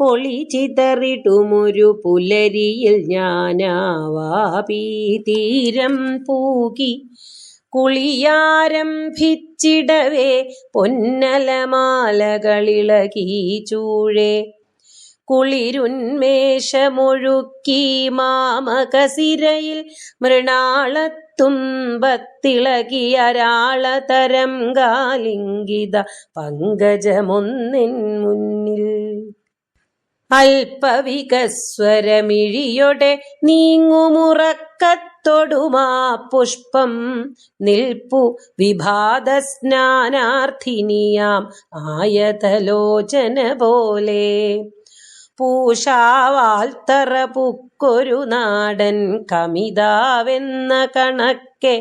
ഒളി ചിതറിടുമൊരു പുലരിയിൽ ഞാനാവാപി തീരം പൂകി കുളിയാരംഭിച്ചിടവേ പൊന്നലമാലകളിളകി ചൂഴേ കുളിരുന്മേഷമൊഴുക്കി മാമകസിരയിൽ മൃണാളത്തുമ്പത്തിളകിയരാളതരം കാലിംഗിത പങ്കജമൊന്നിൻ മുന്നിൽ അല്പവികസ്വരമിഴിയൊടെ നീങ്ങുമുറക്കത്തൊടുമാ പുഷ്പം നിൽപ്പു വിഭാതസ്നാനാർത്ഥിനിയാം ആയതലോചന പോലെ പൂഷാവാൽത്തറ പുക്കൊരു നാടൻ കമിതാവെന്ന കണക്കെ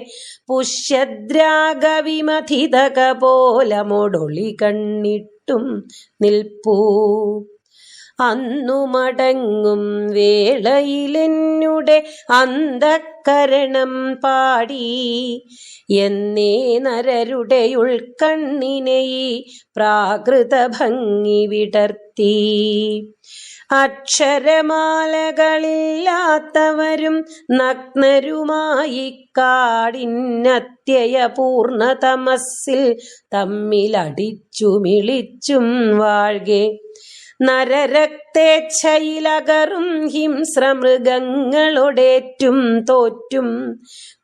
പുഷ്യദ്രാഗവിമഥിതക പോലമൊടൊളി കണ്ണിട്ടും നിൽപ്പൂ അന്നു മടങ്ങും വേളയിലെന്നുടെ അന്ധക്കരണം പാടി എന്നേ നരരുടെ ഉൾക്കണ്ണിനെ ഈ പ്രാകൃത ഭംഗി വിടർത്തി അക്ഷരമാലകളില്ലാത്തവരും നഗ്നരുമായി കാടിന്നത്യയ പൂർണ്ണതമസ്സിൽ തമ്മിലടിച്ചു മിളിച്ചും വാഴ്കെ നരരക്തേച്ഛയിലകറും ഹിംസ്രമൃഗങ്ങളോടേറ്റും തോറ്റും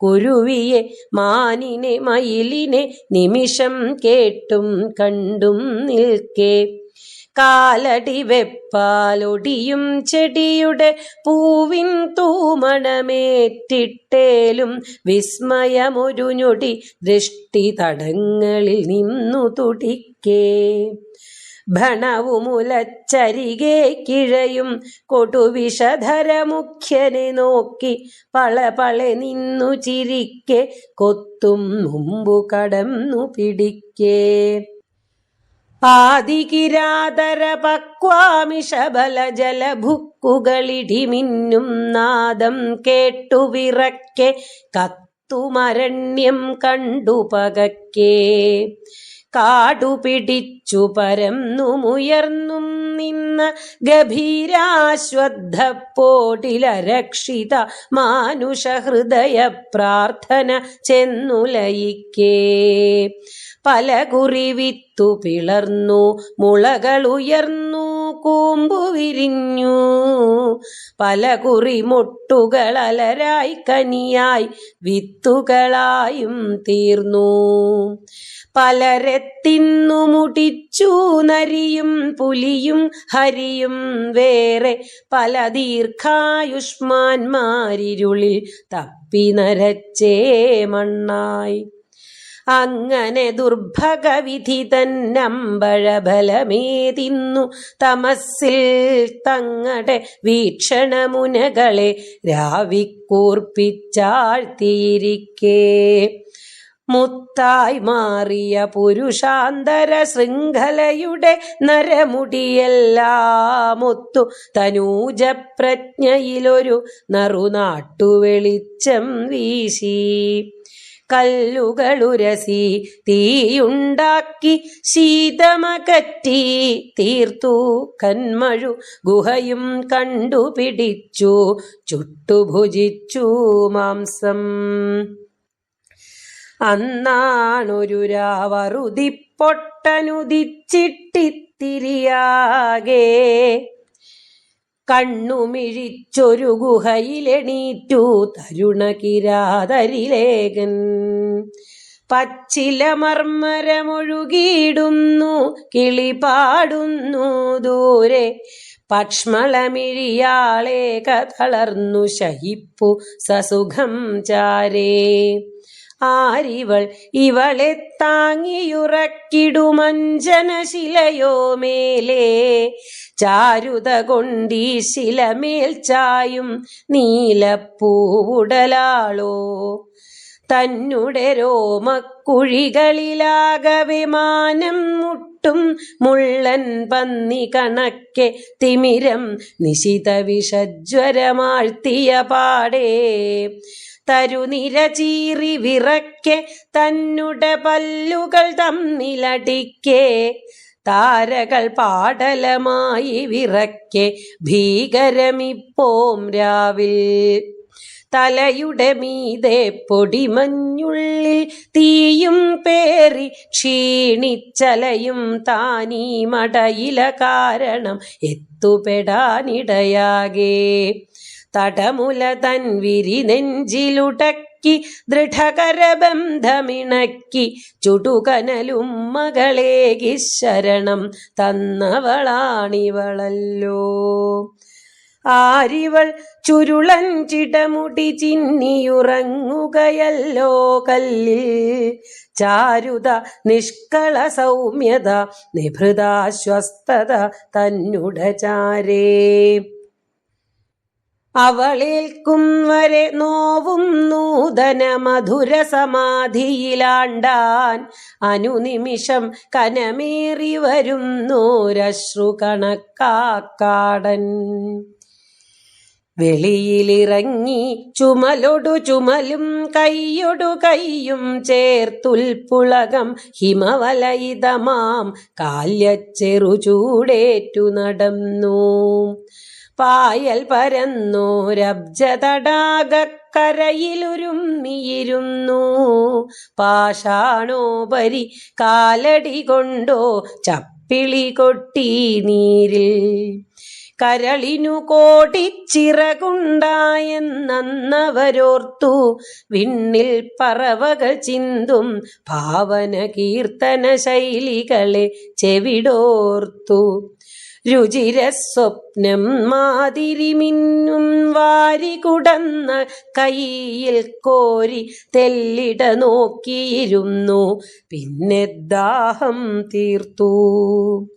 കുരുവിയെ മാനിനെ മയിലിനെ നിമിഷം കേട്ടും കണ്ടും നിൽക്കെ കാലടി വെപ്പാലൊടിയും ചെടിയുടെ പൂവിൻ തൂമണമേറ്റിട്ടേലും വിസ്മയമൊരു ഞൊടി ദൃഷ്ടി തടങ്ങളിൽ നിന്നു തുടിക്കേ ഭണവുമുലച്ചരികെ കിഴയും കൊടുവിഷധരമുഖ്യനെ നോക്കി പളപളെ നിന്നു ചിരിക്കെ കൊത്തും മുമ്പു കടന്നു പിടിക്കേ ആദികിരാതര പക്വാമിഷബല ജലഭുക്കുകളിടിമിന്നും നാദം കേട്ടു വിറക്കെ കത്തുമരണ്യം കണ്ടു പകക്കേ കാടുപിടിച്ചു പരന്നുമുയർന്നും നിന്ന ഗഭീരാശ്വദ്ധപ്പോടിലരക്ഷിത മാനുഷഹൃദയ പ്രാർത്ഥന ചെന്നുലയിക്കേ പലകുറി വിത്തു പിളർന്നു മുളകളുയർന്നു കൂമ്പു വിരിഞ്ഞു പലകുറി മൊട്ടുകൾ അലരായി കനിയായി വിത്തുകളായും തീർന്നു പലരെ തിന്നു മുടിച്ചു നരിയും പുലിയും ഹരിയും വേറെ പല ദീർഘായുഷ്മാന്മാരിരുളിൽ തപ്പി നരച്ചേ മണ്ണായി അങ്ങനെ ദുർഭഗവിധി തന്നമ്പഴബലമേതിന്നു തമസ്സിൽ തങ്ങടെ വീക്ഷണമുനകളെ രാവിക്കൂർപ്പിച്ചാഴ്ത്തിയിരിക്കേ മുത്തായി മാറിയ പുരുഷാന്തര ശൃംഖലയുടെ നരമുടിയെല്ലാമൊത്തു തനൂജപ്രജ്ഞയിലൊരു നറുനാട്ടുവെളിച്ചം വീശി കല്ലുകളുരസി തീയുണ്ടാക്കി ശീതമകറ്റി തീർത്തു കന്മഴു ഗുഹയും കണ്ടുപിടിച്ചു ചുട്ടുഭുജിച്ചു മാംസം അന്നാണൊരു രാവറുതിപ്പൊട്ടനുദിച്ചിട്ടിത്തിരിയാകെ കണ്ണുമിഴിച്ചൊരു ഗുഹയിലെണീറ്റു തരുണകിരാതരിലേകൻ പച്ചില മർമ്മരമൊഴുകിയിടുന്നു കിളിപാടുന്നു ദൂരെ പക്ഷ്മളമിഴിയാളെ കതളർന്നു ശയിപ്പു സസുഖം ചാരേ ആരിവൾ ഇവളെ താങ്ങിയുറക്കിടുമഞ്ജനശിലയോ മേലേ ചാരുത കൊണ്ടീ ശിലമേൽ ചായും നീലപ്പൂവുടലാളോ തന്നെ രോമക്കുഴികളിലാകവെ മാനം മുട്ടും മുള്ളൻ പന്നി കണക്കെ തിമിരം നിശിത വിഷജ്വരമാഴ്ത്തിയ പാടേ തരുനിര ചീറി വിറക്കെ തന്നെ പല്ലുകൾ തമ്മിലടിക്കെ താരകൾ പാടലമായി വിറക്കെ ഭീകരമിപ്പോം രാവിൽ. തലയുടെ മീതെ പൊടിമഞ്ഞുള്ളിൽ തീയും പേറി ക്ഷീണിച്ചലയും താനീ മടയില കാരണം എത്തുപെടാനിടയാകെ. തടമുല തൻ വിരി നെഞ്ചിലുടക്കി ദൃഢകരബന്ധമിണക്കി ചുടുകനലും മകളേകി ശരണം തന്നവളാണിവളല്ലോ. ആരിവൾ ചുരുളൻ ചിടമുടി ചിന്നിയുറങ്ങുകയല്ലോ കല്ലിൽ. ചാരുത നിഷ്കള സൗമ്യത നിഭൃതാശ്വസ്തത തന്നുടചാരേ. അവളേൽക്കും വരെ നോവും നൂതന മധുര സമാധിയിലാണ്ടാൻ അനുനിമിഷം കനമേറി വരുന്നോരശ്രു കണക്കാക്കാടൻ. വെളിയിലിറങ്ങി ചുമലൊടു ചുമലും കൈയൊടു കൈയും ചേർത്തുൽപ്പുളകം ഹിമവലയിതമാം കാല്യച്ചെറു ചൂടേറ്റു നടന്നു. പായൽ പരന്നോരബ്ജതടാകക്കരയിലുരുമ്മിയിരുന്നു. പാഷാണോപരി കാലടി കൊണ്ടോ ചപ്പിളി കൊട്ടി നീരിൽ. കരളിനു കോടിച്ചിറകുണ്ടായെന്നവരോർത്തു. വിണ്ണിൽ പറവകൾ ചിന്തും ഭാവന കീർത്തന ശൈലികളെ ചെവിടോർത്തു. രുചിരസ്വപ്നം മാതിരി മിന്നും വാരി കുടന്ന കൈയിൽ കോരി തെല്ലിട നോക്കിയിരുന്നു. പിന്നെ ദാഹം തീർത്തു.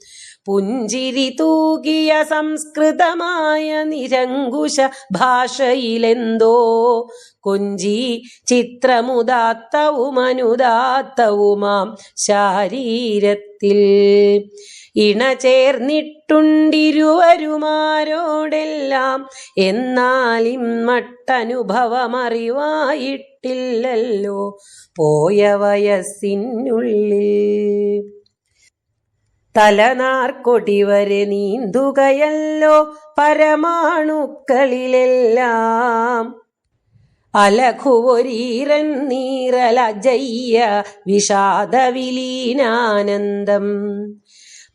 പുഞ്ചിരി തൂകിയ സംസ്കൃതമായ നിരങ്കുശ ഭാഷയിലെന്തോ കൊഞ്ചി ചിത്രമുദാത്തവുമനുദാത്തവുമാം ശാരീരത്തിൽ ഇണ ചേർന്നിട്ടുണ്ടിരുവരുമാരോടെല്ലാം. എന്നാൽ ഇമ്മട്ടനുഭവമറിവായിട്ടില്ലല്ലോ പോയ വയസ്സിനുള്ളിൽ. തലനാർക്കൊടി വരെ നീന്തുകയല്ലോ പരമാണുക്കളിലെല്ലാം. അലഘുവൊരീരൻ നീറലജയ്യ വിഷാദവിലീനാനന്ദം.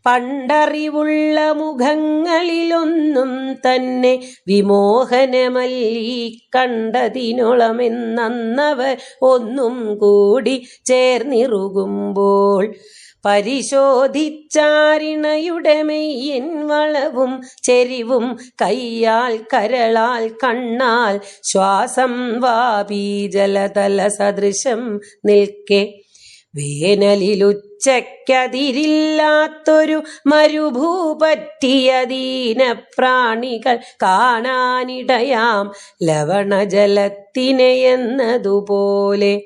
പണ്ടറിവുള്ള മുഖങ്ങളിലൊന്നും തന്നെ വിമോഹനമല്ലീ കണ്ടതിനോളമെന്നവർ ഒന്നും കൂടി ചേർന്നിറുകുമ്പോൾ. പരിശോധിച്ചാരിണയുടെ മെയ്യൻ വളവും ചെരിവും കയ്യാൽ കരളാൽ കണ്ണാൽ ശ്വാസം വാപി ജലതല സദൃശം നിൽക്കെ. വേനലിലുച്ചയ്ക്കതിരില്ലാത്തൊരു മരുഭൂപറ്റിയ ദീനപ്രാണികൾ കാണാനിടയാം ലവണജലത്തിനെ എന്നതുപോലെ.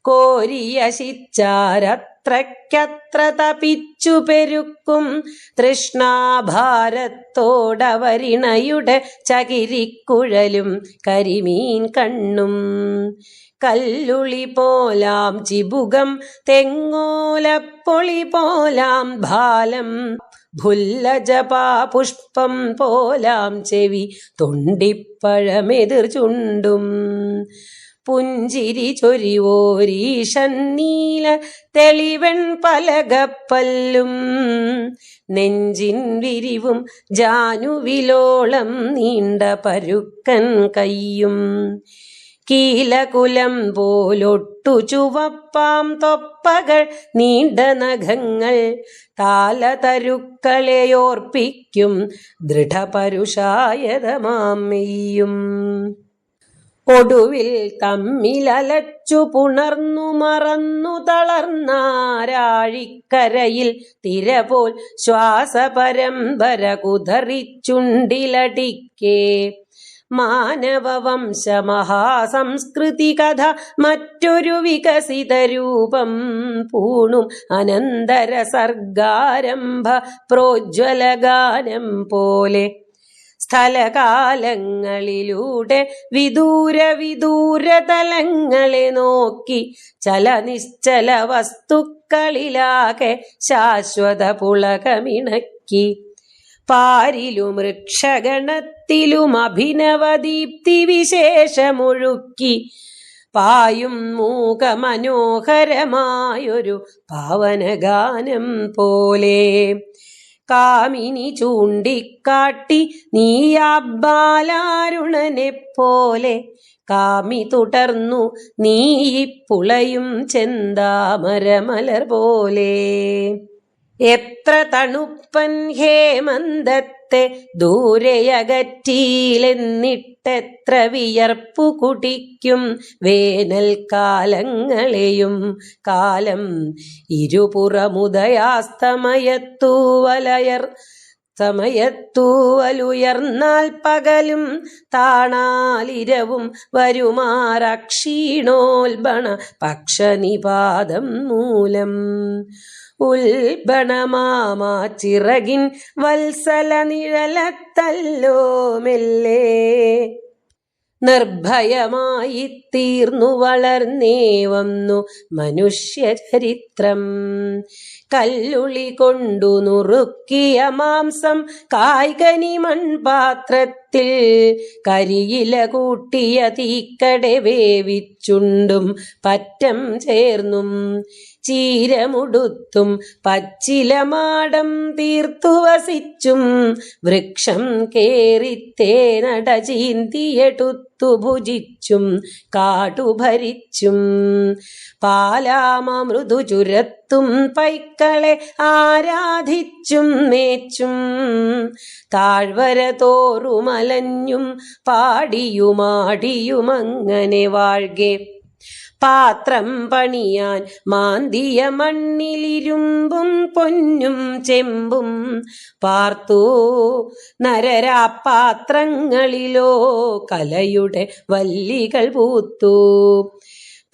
കോരിയശിച്ചാരത്രയ്ക്കത്ര തപിച്ചു പെരുക്കും തൃഷ്ണാഭാരത്തോടവരിണയുടെ ചകിരിക്കുഴലും കരിമീൻ കണ്ണും. കല്ലുളി പോലാം ചിബുകം തെങ്ങോലപ്പൊളി പോലാം ഭാലം. ഭുല്ലജപാ പുഷ്പം പോലാം ചെവി തൊണ്ടിപ്പഴമെതിർ ചുണ്ടും. പുഞ്ചിരി ചൊരിവോരീശൻ നീല തെളിവെൺ പലകപ്പല്ലും. നെഞ്ചിൻ വിരിവും ജാനുവിലോളം നീണ്ട പരുക്കൻ കയ്യും. കീലകുലം പോലൊട്ടു ചുവപ്പാം തൊപ്പകൾ നീണ്ട നഖങ്ങൾ. താലതരുക്കളെയോർപ്പിക്കും ദൃഢപരുഷായതമാം മെയ്യും. ഒടുവിൽ തമ്മിലലച്ചു പുണർന്നു മറന്നു തളർന്നാരാഴിക്കരയിൽ തിരപോൽ ശ്വാസപരമ്പര കുതറിച്ചുണ്ടിലടിക്കേ. മാനവവംശ മഹാസംസ്കൃതി കഥ മറ്റൊരു വികസിത രൂപം പൂണും അനന്തര സർഗാരംഭ പ്രോജ്വലഗാനം പോലെ. സ്ഥലകാലങ്ങളിലൂടെ വിദൂര തലങ്ങളെ നോക്കി ചലനിശ്ചല വസ്തുക്കളിലാകെ ശാശ്വത പുളകമിണക്കി. പാരിലും വൃക്ഷഗണത്തിലും അഭിനവദീപ്തി വിശേഷമൊഴുക്കി പായും മൂകമനോഹരമായൊരു പാവനഗാനം പോലെ. കാമിനി ചൂണ്ടിക്കാട്ടി നീയാ ബാലാരുണനെ പോലെ കാമി തുടർന്നു നീ പുളയും ചെന്താമരമലർ പോലെ. എത്ര തണുപ്പൻ ഹേമന്തത്തെ ദൂരെയകറ്റിയിലെന്നിട്ടെത്ര വിയർപ്പു കുടിക്കും വേനൽക്കാലങ്ങളെയും കാലം. സമയത്തൂവലുയർന്നാൽ പകലും താണാലിരവും വരുമാറക്ഷീണോൽബണ പക്ഷനിപാതം മൂലം. ഉൽബണമാമാ ചിറകിൻ വത്സല നിഴലത്തല്ലോ മെല്ലെ നിർഭയമായി തീർന്നു വളർന്നേ വന്നു മനുഷ്യചരിത്രം. കല്ലുളി കൊണ്ടു നുറുക്കിയ മാംസം കായ്കനി മൺപാത്രത്തിൽ കരിയില കൂട്ടിയ തീക്കടെ വേവിച്ചുണ്ടും പറ്റം ചേർന്നും ചീരമുടുത്തും പച്ചിലമാടം തീർത്തു വസിച്ചും വൃക്ഷം കേറിത്തേനട ചീന്തിയെടുത്തു ഭുജിച്ചും കാടുഭരിച്ചും പാലാമൃദു ചുരത്തും പൈക്കളെ ആരാധിച്ചും മേച്ചും താഴ്വര തോറുമലഞ്ഞും പാടിയുമാടിയുമങ്ങനെ വാഴ്കെ. പാത്രം പണിയാൻ മാന്തിയ മണ്ണിലിരുമ്പും പൊന്നും ചെമ്പും പാർത്തു നരരാപാത്രങ്ങളിലോ കലയുടെ വല്ലികൾ പൂത്തു.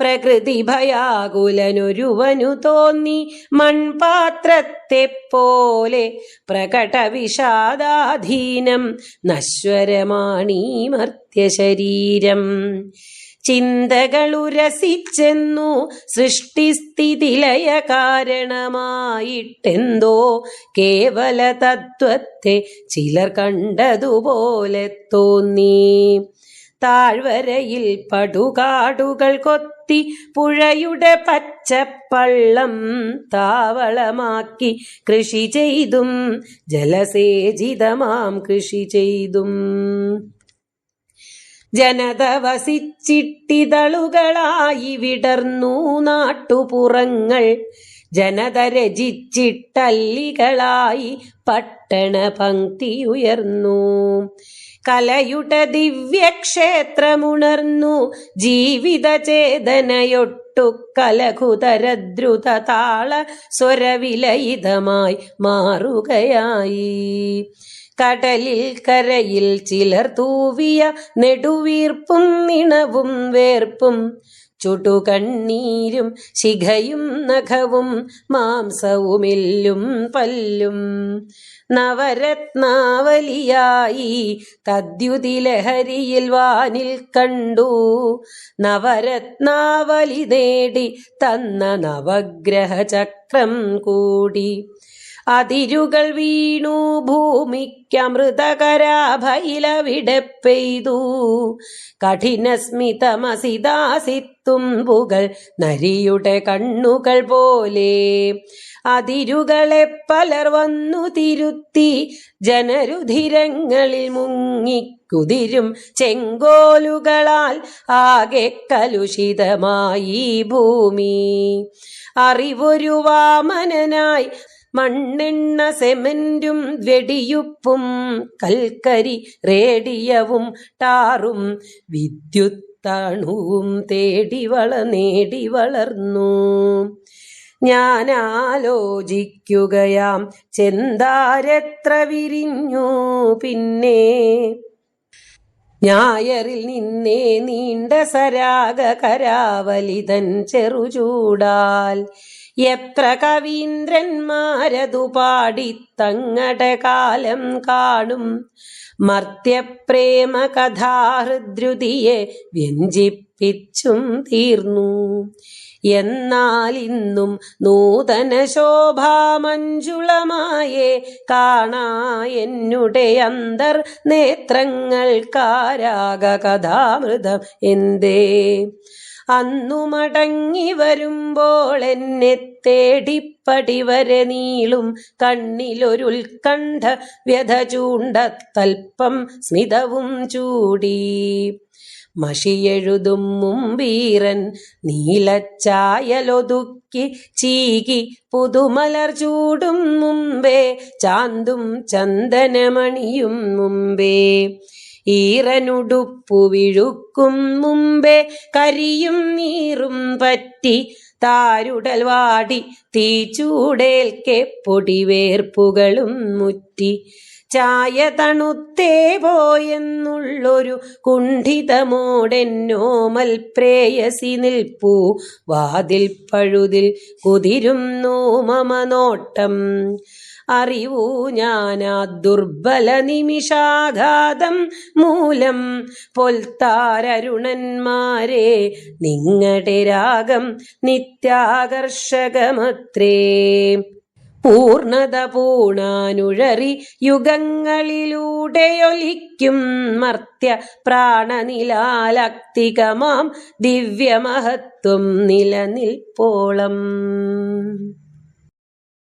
പ്രകൃതി ഭയാകുലനൊരുവനു തോന്നി മൺപാത്രത്തെ പോലെ പ്രകട വിഷാദാധീനം നശ്വരമാണീ മർത്യശരീരം. ചിന്തകളുരസിച്ചെന്നു സൃഷ്ടിസ്ഥിതിലയ കാരണമായിട്ടെന്തോ കേവല തത്വത്തെ ചിലർ കണ്ടതുപോലെ തോന്നി. താഴ്വരയിൽ പടുകാടുകൾ കൊത്തി പുഴയുടെ പച്ചപ്പള്ളം താവളമാക്കി കൃഷി ചെയ്തും ജലസേചിതമാം കൃഷി ചെയ്തും ജനത വസിച്ചിട്ടിതളുകളായി വിടർന്നു നാട്ടുപുറങ്ങൾ. ജനത രചിച്ചിട്ടല്ലികളായി പട്ടണ പങ്ക്തിയുയർന്നു. കലയുടെ ദിവ്യക്ഷേത്രമുണർന്നു ജീവിത ചേതനയൊട്ടു കലഘുതരദ്രുത താള സ്വരവിലയിതമായി മാറുകയായി. കടലിൽ കരയിൽ ചിലർ തൂവിയ നെടുവീർപ്പും നിണവും വേർപ്പും ചുടുകണ്ണീരും ശിഖയും നഖവും മാംസവുമെല്ലും പല്ലും നവരത്നാവലിയായി തദ്യുതിലഹരിയിൽ വാനിൽ കണ്ടു. നവരത്നാവലി നേടി തന്ന നവഗ്രഹ ചക്രം കൂടി. അതിരുകൾ വീണു ഭൂമിക്കമൃതകരാഭയിലവിടെ പെയ്തു. കഠിനസ്മിതമസിതാസിത്തുമ്പുകൾ നരിയുടെ കണ്ണുകൾ പോലെ. അതിരുകളെ പലർ വന്നു തിരുത്തി ജനരുധിരങ്ങളിൽ മുങ്ങിക്കുതിരും ചെങ്കോലുകളാൽ ആകെ കലുഷിതമായി ഭൂമി. അറിവൊരു വാമനനായി മണ്ണെണ്ണ സെമന്റും വെടിയുപ്പും കൽക്കരി റേഡിയവും ടാറും വിദ്യുത്തണുവും നേടി വളർന്നു. ഞാനാലോചിക്കുകയാം ചെന്താരെത്ര വിരിഞ്ഞു പിന്നെ. ഞായറിൽ നിന്നേ നീണ്ട സരാഗ കരാവലിതൻ ചെറുചൂടാൽ എത്ര കവീന്ദ്രന്മാരതു പാടിത്തങ്ങടെ കാലം കാണും. മർത്യപ്രേമ കഥാഹൃദ്രുതിയെ വ്യഞ്ജിപ്പിച്ചും തീർന്നു. എന്നാൽ ഇന്നും നൂതന ശോഭാമഞ്ജുളമായേ കാണാ എന്നുടെ അന്തർ നേത്രങ്ങൾക്കാരാഗ കഥാമൃതം എന്തേ. അന്നു മടങ്ങി വരുമ്പോൾ എന്നെ തേടിപ്പടി വരെ നീളും കണ്ണിലൊരുൽക്കണ്ഠ വ്യഥ ചൂണ്ടത്തൽപ്പം സ്മിതവും ചൂടി. മഷിയെഴുതും മുമ്പീരൻ നീലച്ചായലൊതുക്കി ചീകി പുതുമലർ ചൂടും മുമ്പേ ചാന്തും ചന്ദനമണിയും മുമ്പേ ഈറനുടുപ്പു വിഴുക്കും മുമ്പേ കരിയും നീറും പറ്റി താരുടൽ വാടി തീച്ചൂടേൽക്കെ പൊടിവേർപ്പുകളും മുറ്റി ചായ തണുത്തേ പോയെന്നുള്ളൊരു കുണ്ഠിതമോടെന്നോമൽ പ്രേയസി നിൽപ്പൂ വാതിൽ പഴുതിൽ കുതിരുന്നു മമ നോട്ടം. അറിവൂ ഞാനാ ദുർബല നിമിഷാഘാതം മൂലം പൊൽത്താരരുണന്മാരെ നിങ്ങളുടെ രാഗം നിത്യാകർഷകമത്രേ. പൂർണത പൂണാനുഴറി യുഗങ്ങളിലൂടെയൊലിക്കും മർത്യ പ്രാണനിലാലക്തികമാം ദിവ്യമഹത്വം നിലനിൽപ്പോളം.